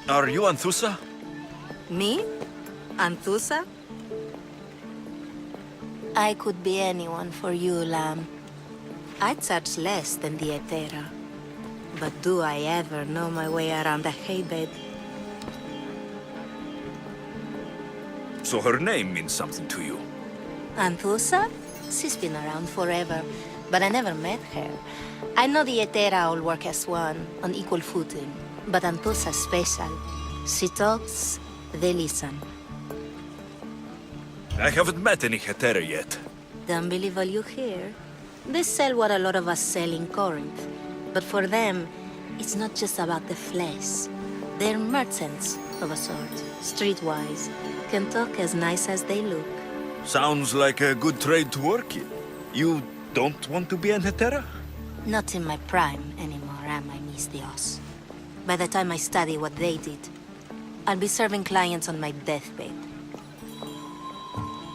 Are you Anthusa? Me? Anthusa? I could be anyone for you, Lamb. I charge less than the Etera. But do I ever know my way around a haybed? So her name means something to you. Anthusa? She's been around forever, but I never met her. I know the Etera all work as one, on equal footing. But Anthusa's special. She talks, they listen. I haven't met any Hetera yet. Don't believe all you hear. They sell what a lot of us sell in Corinth. But for them, it's not just about the flesh. They're merchants of a sort, streetwise. Can talk as nice as they look. Sounds like a good trade to work in. You don't want to be an Hetera? Not in my prime anymore, am I, Miss Dios? By the time I study what they did, I'll be serving clients on my deathbed.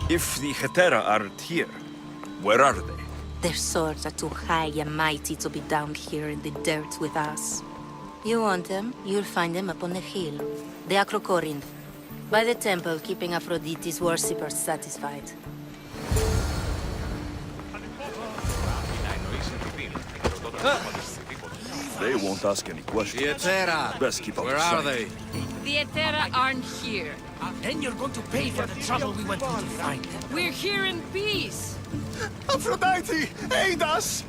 If the Hetera aren't here, where are they? Their swords are too high and mighty to be down here in the dirt with us. You want them, you'll find them up on the hill. The Acro Corinth. By the temple, keeping Aphrodite's worshippers satisfied. They won't ask any questions. The Etera! Best keep out Where of are sight. they? The Etera aren't here. Then you're going to pay for the trouble we went through to find them. We're here in peace. Aphrodite, aid us!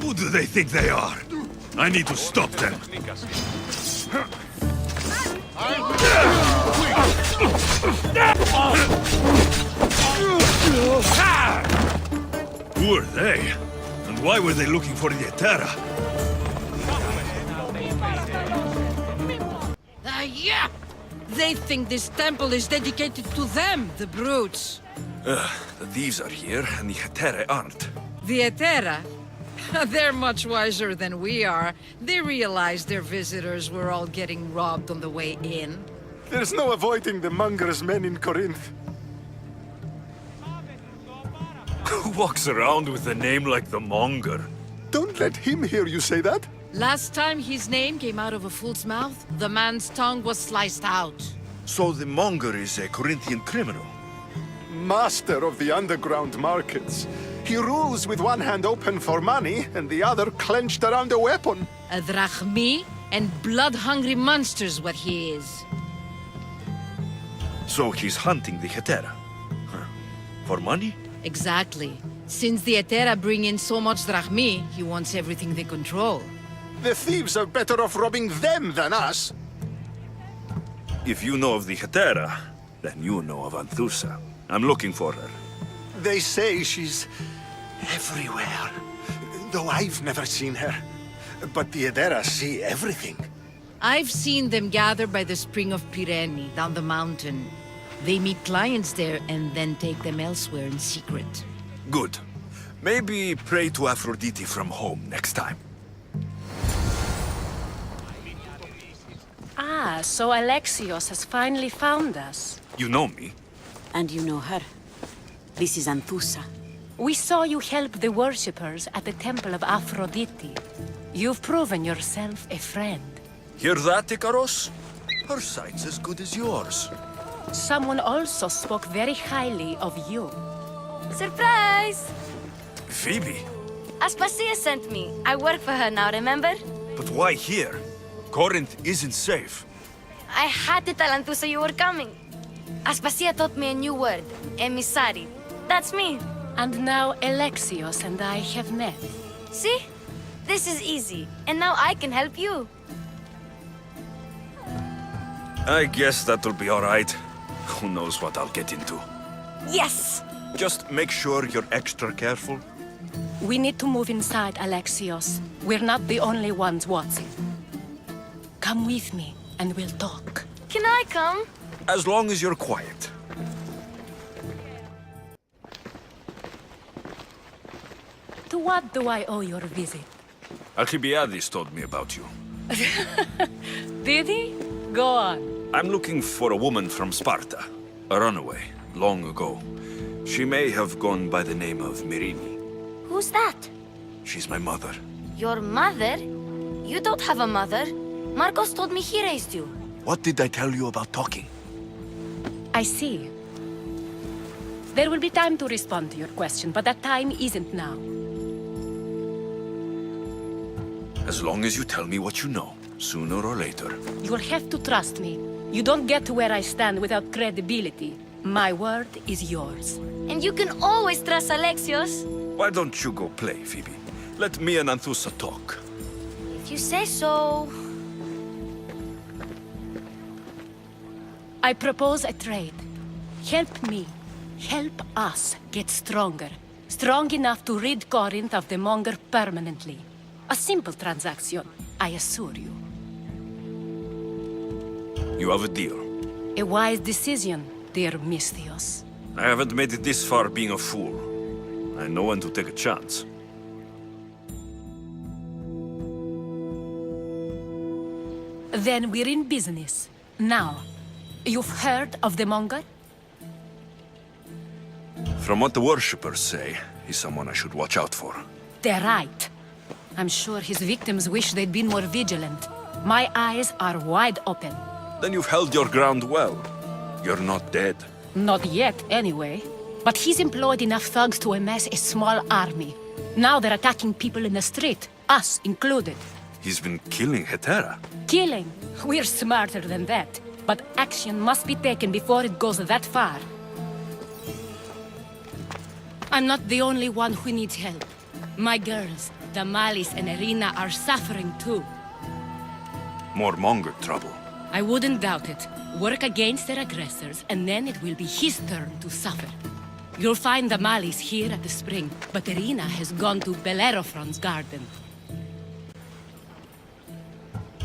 Who do they think they are? I need to stop them. Who are they? And why were they looking for the Etera? Yeah! They think this temple is dedicated to them, the brutes. The thieves are here, and the Hetera aren't. The Etera? They're much wiser than we are. They realized their visitors were all getting robbed on the way in. There's no avoiding the monger's men in Corinth. Who walks around with a name like the Monger? Don't let him hear you say that. Last time his name came out of a fool's mouth, the man's tongue was sliced out. So the Monger is a Corinthian criminal. Master of the underground markets. He rules with one hand open for money and the other clenched around a weapon. A drachmi and blood-hungry monster's what he is. So he's hunting the Hetera. Huh. For money? Exactly. Since the Etera bring in so much drachmi, he wants everything they control. The thieves are better off robbing them than us. If you know of the Hetera, then you know of Anthusa. I'm looking for her. They say she's everywhere, though I've never seen her. But the Etera see everything. I've seen them gather by the spring of Pirene, down the mountain. They meet clients there and then take them elsewhere in secret. Good. Maybe pray to Aphrodite from home next time. Ah, so Alexios has finally found us. You know me? And you know her. This is Anthusa. We saw you help the worshippers at the temple of Aphrodite. You've proven yourself a friend. Hear that, Ikaros? Her sight's as good as yours. Someone also spoke very highly of you. Surprise! Phoebe? Aspasia sent me. I work for her now, remember? But why here? Corinth isn't safe. I had to tell Anthusa you were coming. Aspasia taught me a new word, emissary. That's me. And now Alexios and I have met. See? This is easy. And now I can help you. I guess that'll be all right. Who knows what I'll get into. Yes! Just make sure you're extra careful. We need to move inside, Alexios. We're not the only ones watching. Come with me, and we'll talk. Can I come? As long as you're quiet. To what do I owe your visit? Alcibiades told me about you. Did he? Go on. I'm looking for a woman from Sparta. A runaway, long ago. She may have gone by the name of Myrine. Who's that? She's my mother. Your mother? You don't have a mother. Marcos told me he raised you. What did I tell you about talking? I see. There will be time to respond to your question, but that time isn't now. As long as you tell me what you know, sooner or later. You'll have to trust me. You don't get to where I stand without credibility. My word is yours. And you can always trust Alexios. Why don't you go play, Phoebe? Let me and Anthusa talk. If you say so. I propose a trade. Help me. Help us get stronger. Strong enough to rid Corinth of the Monger permanently. A simple transaction, I assure you. You have a deal. A wise decision, dear Misthios. I haven't made it this far being a fool. I know when to take a chance. Then we're in business. Now, you've heard of the Monger? From what the worshippers say, he's someone I should watch out for. They're right. I'm sure his victims wish they'd been more vigilant. My eyes are wide open. Then you've held your ground well. You're not dead. Not yet, anyway. But he's employed enough thugs to amass a small army. Now they're attacking people in the street, us included. He's been killing Hetera. Killing? We're smarter than that. But action must be taken before it goes that far. I'm not the only one who needs help. My girls, Damalis and Irina, are suffering too. More Monger trouble. I wouldn't doubt it. Work against their aggressors, and then it will be his turn to suffer. You'll find Damalis here at the spring, but Irina has gone to Bellerophon's garden.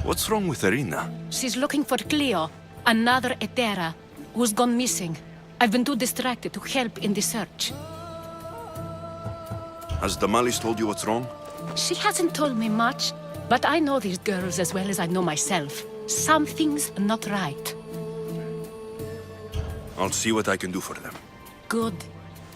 What's wrong with Irina? She's looking for Cleo, another Hetera, who's gone missing. I've been too distracted to help in the search. Has Damalis told you what's wrong? She hasn't told me much, but I know these girls as well as I know myself. Something's not right. I'll see what I can do for them. Good.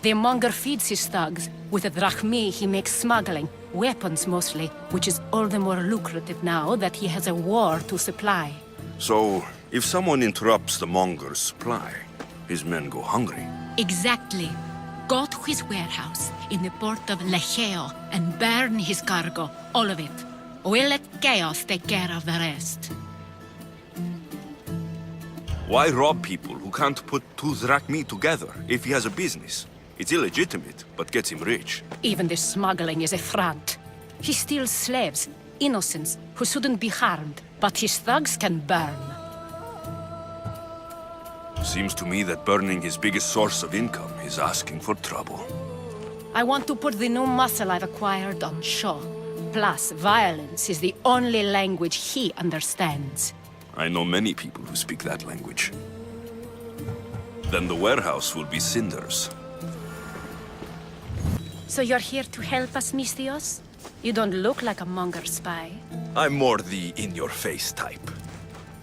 The Monger feeds his thugs. With the drachmi, he makes smuggling. Weapons, mostly, which is all the more lucrative now that he has a war to supply. So, if someone interrupts the Monger's supply, his men go hungry. Exactly. Go to his warehouse in the port of Lecheo and burn his cargo, all of it. We'll let chaos take care of the rest. Why rob people who can't put two drachmi together if he has a business? It's illegitimate, but gets him rich. Even the smuggling is a front. He steals slaves, innocents, who shouldn't be harmed, but his thugs can burn. Seems to me that burning his biggest source of income is asking for trouble. I want to put the new muscle I've acquired on show. Plus, violence is the only language he understands. I know many people who speak that language. Then the warehouse will be cinders. So you're here to help us, Misthios? You don't look like a Monger spy. I'm more the in-your-face type.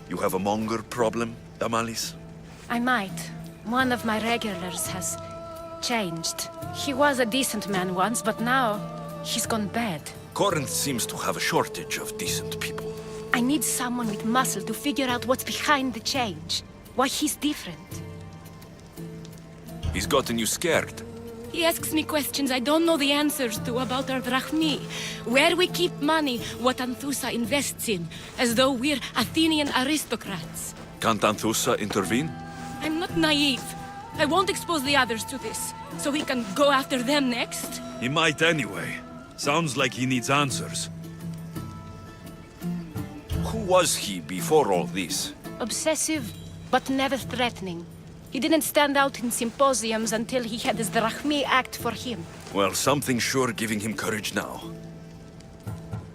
You have a Monger problem, Damalis? I might. One of my regulars has changed. He was a decent man once, but now he's gone bad. Corinth seems to have a shortage of decent people. I need someone with muscle to figure out what's behind the change. Why he's different. He's gotten you scared. He asks me questions I don't know the answers to about our drachmi. Where we keep money, what Anthusa invests in. As though we're Athenian aristocrats. Can't Anthusa intervene? I'm not naive. I won't expose the others to this. So he can go after them next? He might anyway. Sounds like he needs answers. Who was he before all this? Obsessive, but never threatening. He didn't stand out in symposiums until he had his drachmi act for him. Well, something's sure giving him courage now.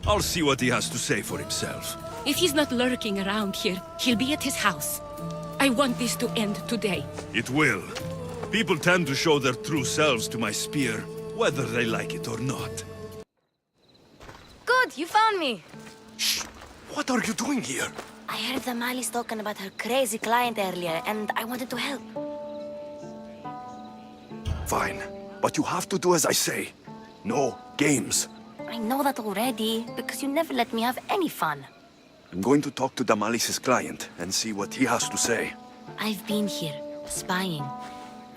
I'll see what he has to say for himself. If he's not lurking around here, he'll be at his house. I want this to end today. It will. People tend to show their true selves to my spear, whether they like it or not. Good, you found me. Shh! What are you doing here? I heard Damalis talking about her crazy client earlier, and I wanted to help. Fine. But you have to do as I say. No games. I know that already, because you never let me have any fun. I'm going to talk to Damalis' client and see what he has to say. I've been here, spying,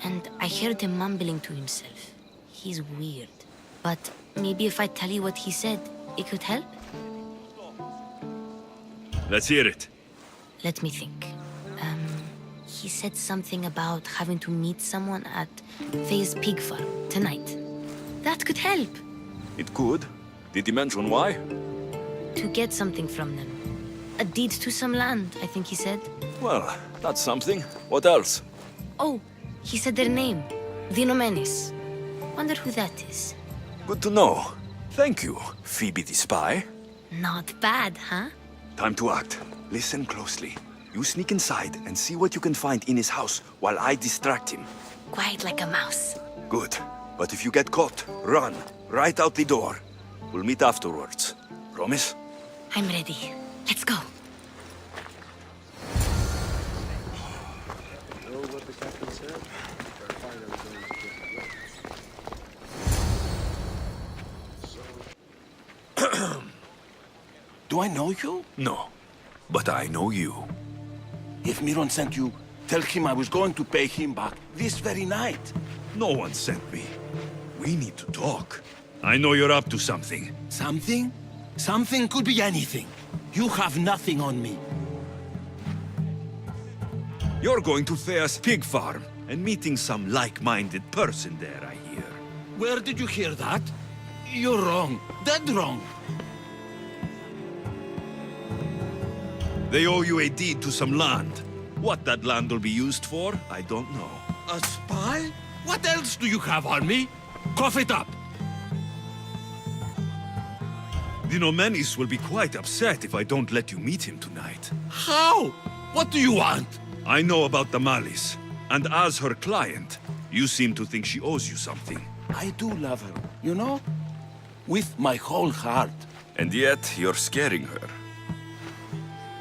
and I heard him mumbling to himself. He's weird. But maybe if I tell you what he said, it could help? Let's hear it. Let me think. He said something about having to meet someone at Faye's pig farm tonight. That could help. It could. Did he mention why? To get something from them. A deed to some land, I think he said. Well, that's something. What else? Oh, he said their name. The Nomenis. Wonder who that is. Good to know. Thank you, Phoebe the spy. Not bad, huh? Time to act. Listen closely. You sneak inside and see what you can find in his house while I distract him. Quiet like a mouse. Good. But if you get caught, run. Right out the door. We'll meet afterwards. Promise? I'm ready. Let's go. Do I know you? No. But I know you. If Miron sent you, tell him I was going to pay him back this very night. No one sent me. We need to talk. I know you're up to something. Something? Something could be anything. You have nothing on me. You're going to Thea's pig farm and meeting some like-minded person there, I hear. Where did you hear that? You're wrong. Dead wrong. They owe you a deed to some land. What that land will be used for, I don't know. A spy? What else do you have on me? Cough it up. The Nomenis will be quite upset if I don't let you meet him tonight. How? What do you want? I know about Damalis, and as her client, you seem to think she owes you something. I do love her, you know? With my whole heart. And yet, you're scaring her.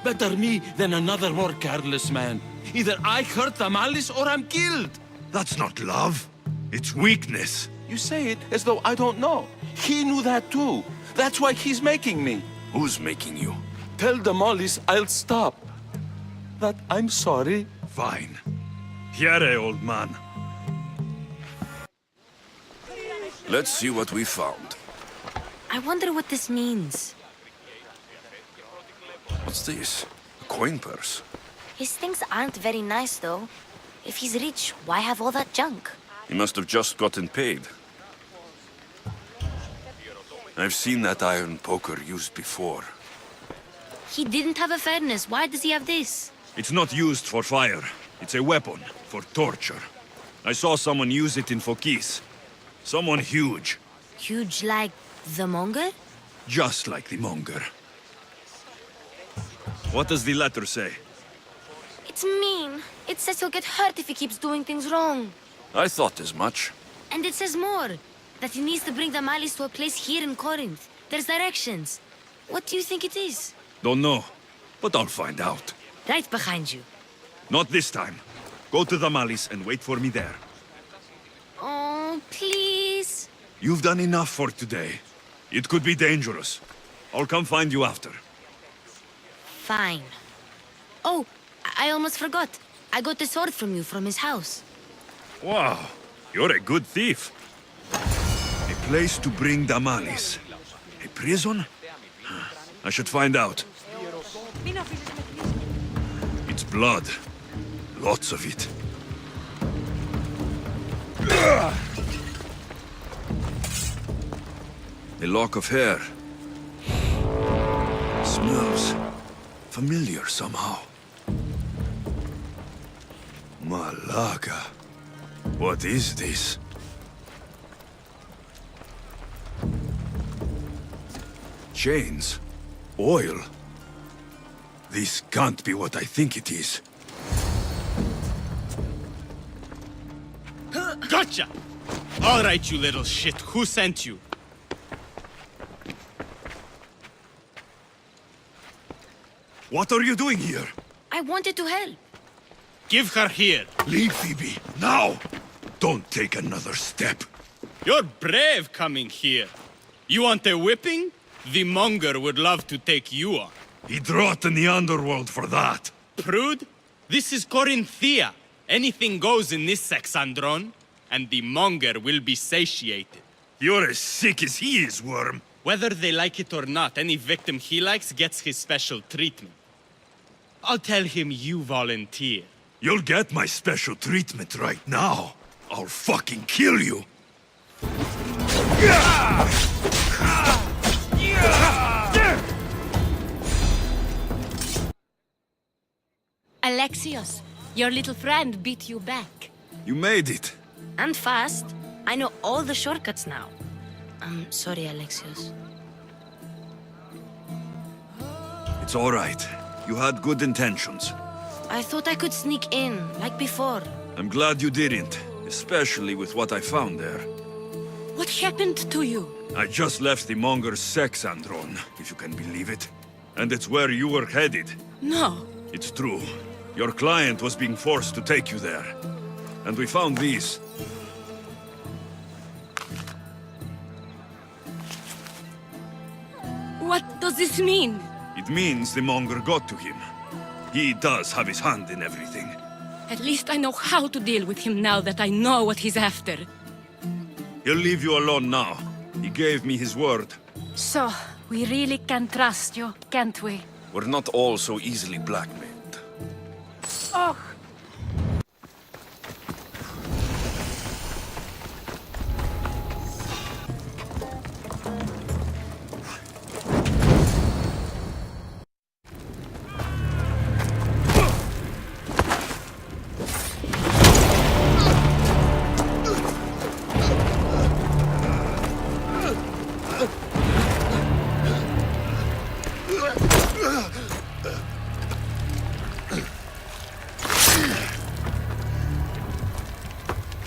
Better me than another more careless man. Either I hurt Damalis or I'm killed. That's not love. It's weakness. You say it as though I don't know. He knew that too. That's why he's making me. Who's making you? Tell Damalis I'll stop. That I'm sorry. Fine. Here, old man. Let's see what we found. I wonder what this means. What's this? A coin purse? His things aren't very nice, though. If he's rich, why have all that junk? He must have just gotten paid. I've seen that iron poker used before. He didn't have a furnace. Why does he have this? It's not used for fire. It's a weapon for torture. I saw someone use it in Fokis. Someone huge. Huge like the monger? Just like the monger. What does the letter say? It's mean. It says he'll get hurt if he keeps doing things wrong. I thought as much. And it says more. That he needs to bring the Malis to a place here in Corinth. There's directions. What do you think it is? Don't know, but I'll find out. Right behind you. Not this time. Go to the Malis and wait for me there. Oh, please. You've done enough for today. It could be dangerous. I'll come find you after. Fine. Oh, I almost forgot. I got the sword from you from his house. Wow, you're a good thief. A place to bring Damalis. A prison? I should find out. It's blood. Lots of it. A lock of hair. Smells familiar somehow. Malaga. What is this? Chains. Oil. This can't be what I think it is. Gotcha! All right, you little shit. Who sent you? What are you doing here? I wanted to help. Give her here. Leave, Phoebe, now! Don't take another step. You're brave coming here. You want a whipping? The monger would love to take you on. He'd rot in the underworld for that. Prude? This is Corinthia. Anything goes in this Sexandron, and the monger will be satiated. You're as sick as he is, Worm. Whether they like it or not, any victim he likes gets his special treatment. I'll tell him you volunteer. You'll get my special treatment right now. I'll fucking kill you. Alexios, your little friend beat you back. You made it. And fast. I know all the shortcuts now. I'm sorry, Alexios. It's all right. You had good intentions. I thought I could sneak in, like before. I'm glad you didn't, especially with what I found there. What happened to you? I just left the monger's Sexandron, if you can believe it. And it's where you were headed. No. It's true. Your client was being forced to take you there. And we found these. What does this mean? It means the monger got to him. He does have his hand in everything. At least I know how to deal with him now that I know what he's after. He'll leave you alone now. He gave me his word. So, we really can trust you, can't we? We're not all so easily blackmailed. Oh.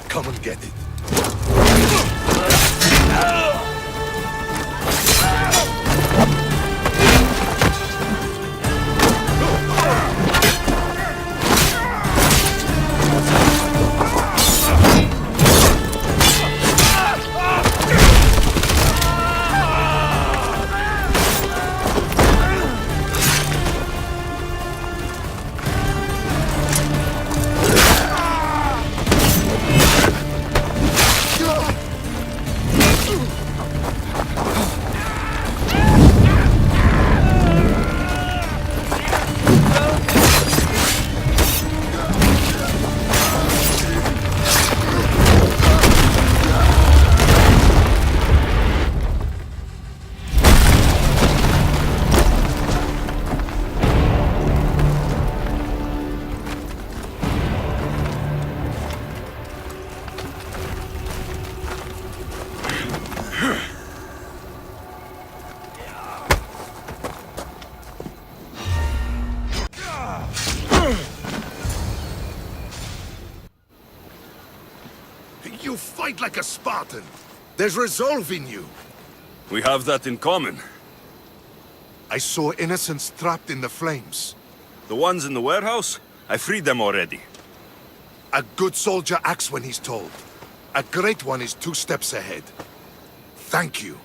Come and get it. You fight like a Spartan. There's resolve in you. We have that in common. I saw innocents trapped in the flames. The ones in the warehouse? I freed them already. A good soldier acts when he's told. A great one is 2 steps ahead. Thank you.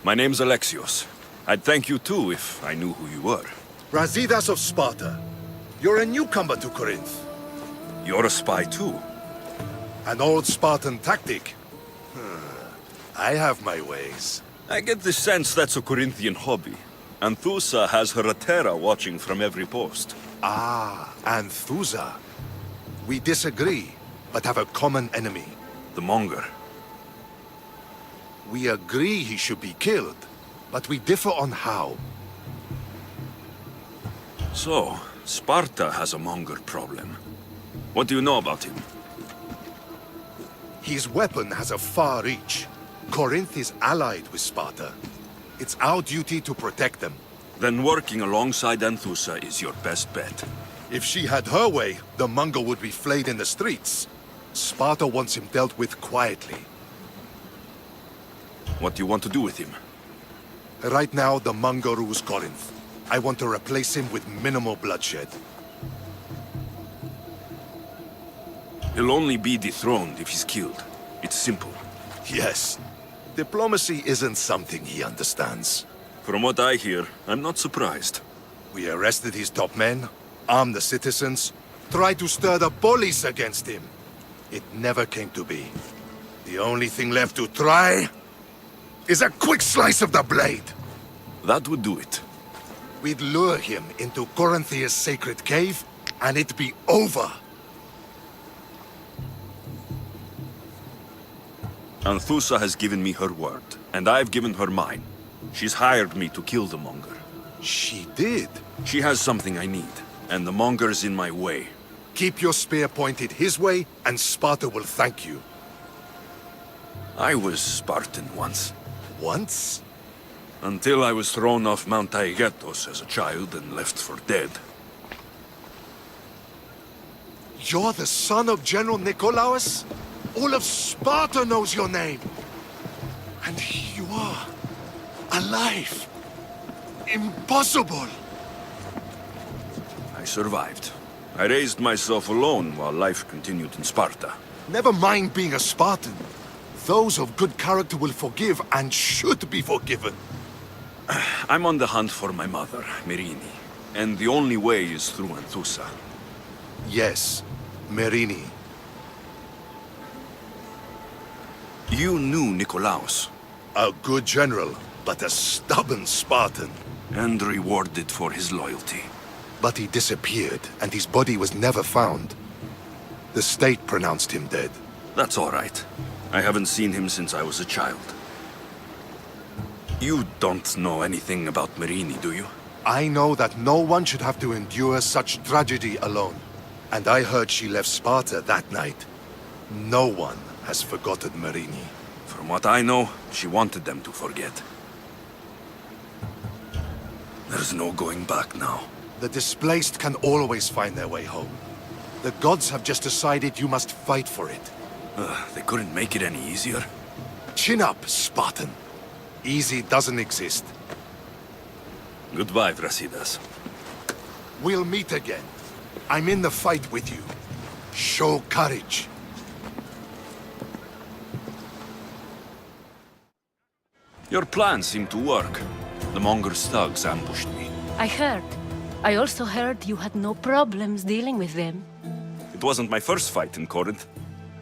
My name's Alexios. I'd thank you too if I knew who you were. Brasidas of Sparta. You're a newcomer to Corinth. You're a spy too. An old Spartan tactic. I have my ways. I get the sense that's a Corinthian hobby. Anthusa has her Atera watching from every post. Ah, Anthusa. We disagree, but have a common enemy. The monger. We agree he should be killed, but we differ on how. So, Sparta has a monger problem. What do you know about him? His weapon has a far reach. Corinth is allied with Sparta. It's our duty to protect them. Then working alongside Anthusa is your best bet. If she had her way, the Mongol would be flayed in the streets. Sparta wants him dealt with quietly. What do you want to do with him? Right now, the Mongol rules Corinth. I want to replace him with minimal bloodshed. He'll only be dethroned if he's killed. It's simple. Yes. Diplomacy isn't something he understands. From what I hear, I'm not surprised. We arrested his top men, armed the citizens, tried to stir the police against him. It never came to be. The only thing left to try is a quick slice of the blade. That would do it. We'd lure him into Corinthia's sacred cave, and it'd be over. Anthusa has given me her word, and I've given her mine. She's hired me to kill the Monger. She did. She has something I need, and the Monger's in my way. Keep your spear pointed his way, and Sparta will thank you. I was Spartan once, Once? until I was thrown off Mount Taygetos as a child and left for dead. You're the son of General Nikolaos? All of Sparta knows your name. And here you are, alive. Impossible! I survived. I raised myself alone while life continued in Sparta. Never mind being a Spartan. Those of good character will forgive and should be forgiven. I'm on the hunt for my mother, Merini, and the only way is through Anthusa. Yes, Merini. You knew Nikolaos, A good general, but a stubborn Spartan. and rewarded for his loyalty. But he disappeared, and his body was never found. The state pronounced him dead. That's all right. I haven't seen him since I was a child. You don't know anything about Merini, do you? I know that no one should have to endure such tragedy alone. And I heard she left Sparta that night. No one has forgotten Merini. From what I know, she wanted them to forget. There's no going back now. The displaced can always find their way home. The gods have just decided you must fight for it. They couldn't make it any easier. Chin up, Spartan. Easy doesn't exist. Goodbye, Brasidas. We'll meet again. I'm in the fight with you. Show courage. Your plan seemed to work. The Monger's thugs ambushed me. I heard. I also heard you had no problems dealing with them. It wasn't my first fight in Corinth.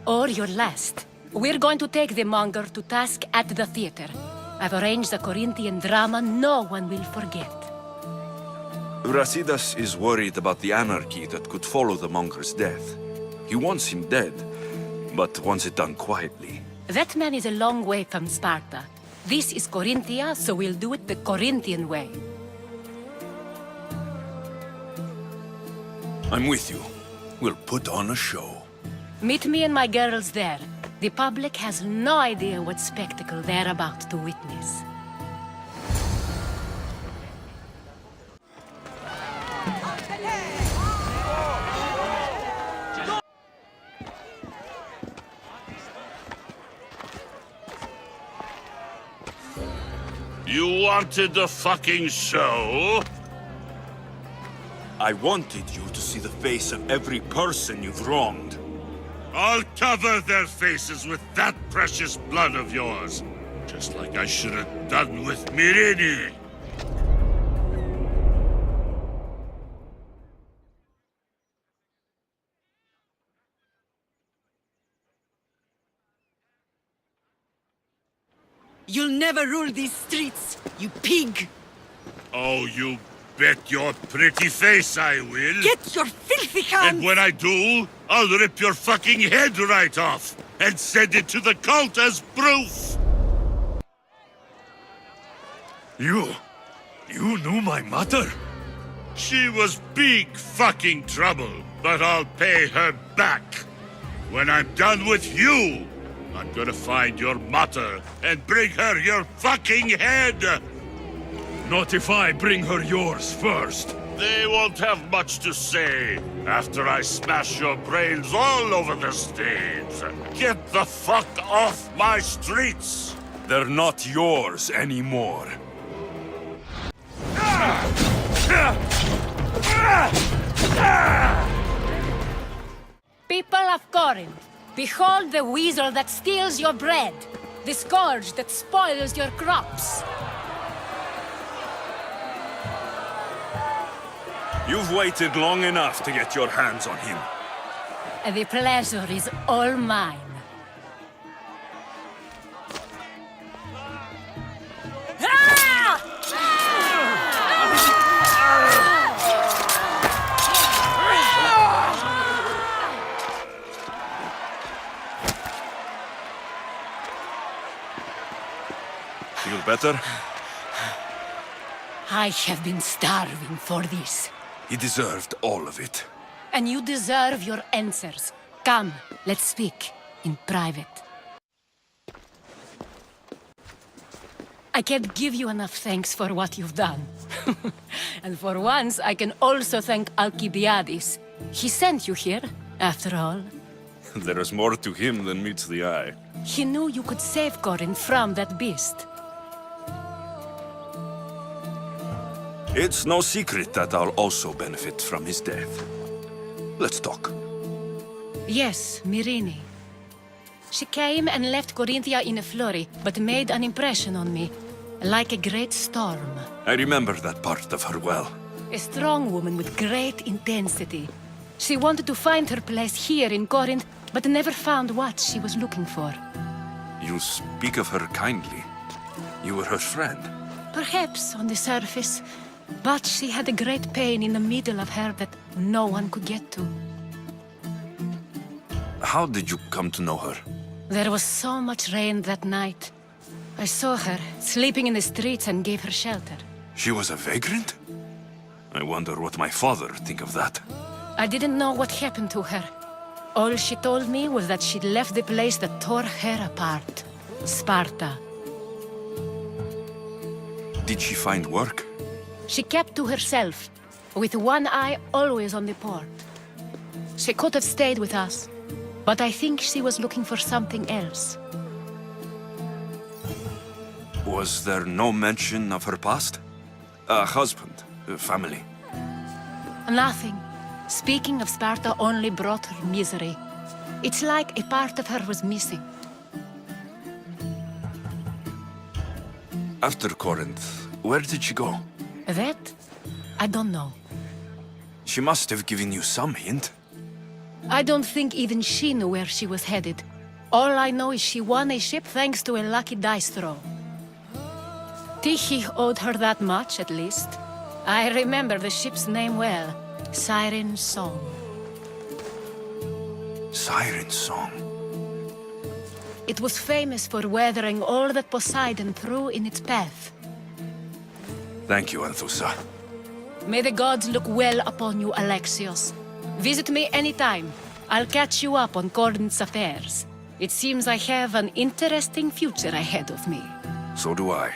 Or your last. We're going to take the monger to task at the theater. I've arranged a Corinthian drama no one will forget. Brasidas is worried about the anarchy that could follow the Monger's death. He wants him dead, but wants it done quietly. That man is a long way from Sparta. This is Corinthia, so we'll do it the Corinthian way. I'm with you. We'll put on a show. Meet me and my girls there. The public has no idea what spectacle they're about to witness. You wanted the fucking show? I wanted you to see the face of every person you've wronged. I'll cover their faces with that precious blood of yours. Just like I should have done with Merini. You'll never rule these streets, you pig! Oh, you bet your pretty face I will. Get your filthy hands! And when I do, I'll rip your fucking head right off and send it to the cult as proof. You knew my mother? She was big fucking trouble, but I'll pay her back. When I'm done with you, I'm gonna find your mother and bring her your fucking head. Not if I bring her yours first. They won't have much to say after I smash your brains all over the stage. Get the fuck off my streets! They're not yours anymore. People of Corinth, behold the weasel that steals your bread, the scourge that spoils your crops. You've waited long enough to get your hands on him. The pleasure is all mine. Feel better? I have been starving for this. He deserved all of it. And you deserve your answers. Come, let's speak in private. I can't give you enough thanks for what you've done. And for once, I can also thank Alcibiades. He sent you here, after all. There is more to him than meets the eye. He knew you could save Corinth from that beast. It's no secret that I'll also benefit from his death. Let's talk. Yes, Myrine. She came and left Corinthia in a flurry, but made an impression on me, like a great storm. I remember that part of her well. A strong woman with great intensity. She wanted to find her place here in Corinth, but never found what she was looking for. You speak of her kindly. You were her friend. Perhaps on the surface, but she had a great pain in the middle of her that no one could get to. How did you come to know her? There was so much rain that night. I saw her, sleeping in the streets, and gave her shelter. She was a vagrant? I wonder what my father would think of that. I didn't know what happened to her. All she told me was that she'd left the place that tore her apart. Sparta. Did she find work? She kept to herself, with one eye always on the port. She could have stayed with us, but I think she was looking for something else. Was there no mention of her past? A husband, a family? Nothing. Speaking of Sparta only brought her misery. It's like a part of her was missing. After Corinth, where did she go? That? I don't know. She must have given you some hint. I don't think even she knew where she was headed. All I know is she won a ship thanks to a lucky dice throw. Tyche owed her that much, at least. I remember the ship's name well. Siren Song. Siren Song. It was famous for weathering all that Poseidon threw in its path. Thank you, Anthusa. May the gods look well upon you, Alexios. Visit me anytime. I'll catch you up on Corinth's affairs. It seems I have an interesting future ahead of me. So do I.